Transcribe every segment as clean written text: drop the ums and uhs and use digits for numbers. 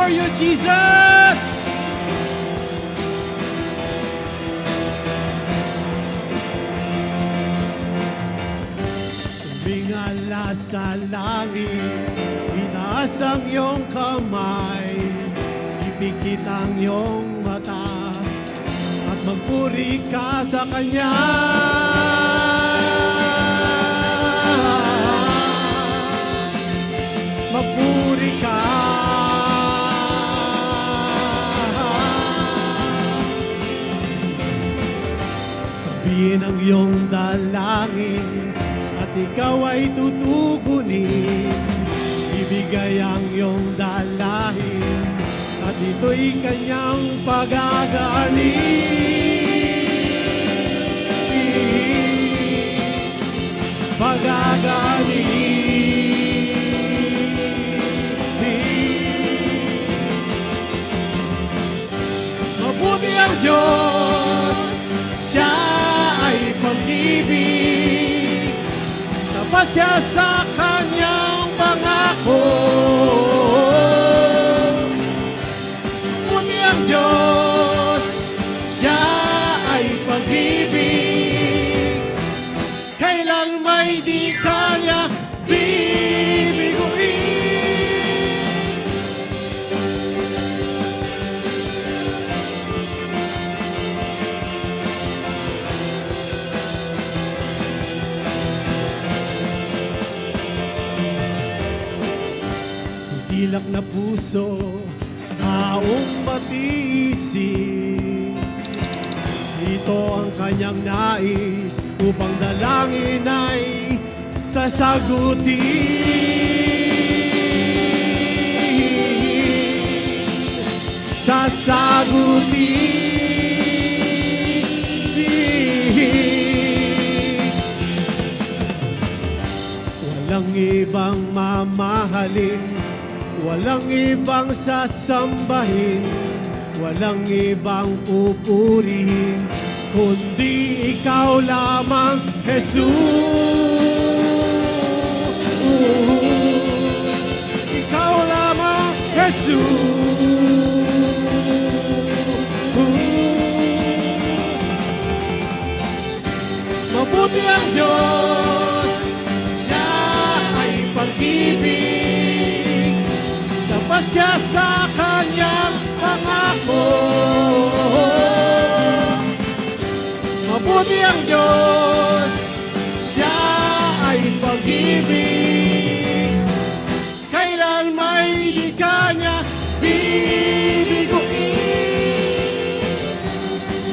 for you, Jesus! Tumingala sa langit, itaas ang iyong kamay, ipikit ang iyong mata, at magpuri ka sa Kanya. Magpuri ka. Sabihin ang iyong dalangin at ikaw ay tutugunin. Ibigay ang iyong dalahin at ito'y Kanyang pagagaling. Pagagaling. Mabuti ang Diyos, Siya ay pag-ibig, tapat Siya sa Kanyang pangako. Mabuti ang Diyos, Siya ay pag-ibig, kailan may di Kanya bibiguin. Silak na puso, taong matiisip, ito ang Kanyang nais upang dalangin ay sasagutin. Sasagutin. Walang ibang mamahalin, walang ibang sasambahin, walang ibang pupurihin, kundi ikaw lamang, Jesus. Ikaw lamang, Jesus. Mabuti ang Diyos, Siya ay pag-ibig, tapat Siya sa Kanyang pangako. Mabuti ang Diyos, Siya ay pag-ibig, kailan may di Kanya bibiguin.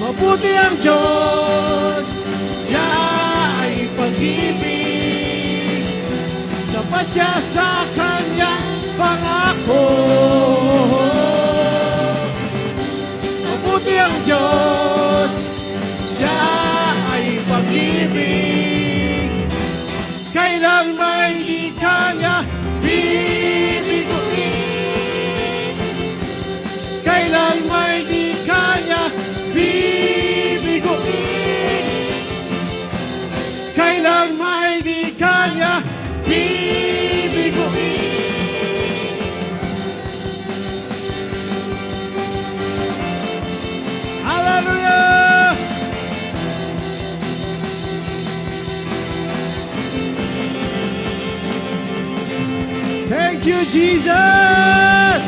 Mabuti ang Diyos, Siya ay pag-ibig, tapat Siya sa Kanyang pangako. Mabuti ang Diyos, Siya ay pag-ibig, kailan may di Kanya bibiguin. Kailan may di Kanya bibiguin. Kailan may di Kanya bibiguin. Hallelujah! Thank you, Jesus!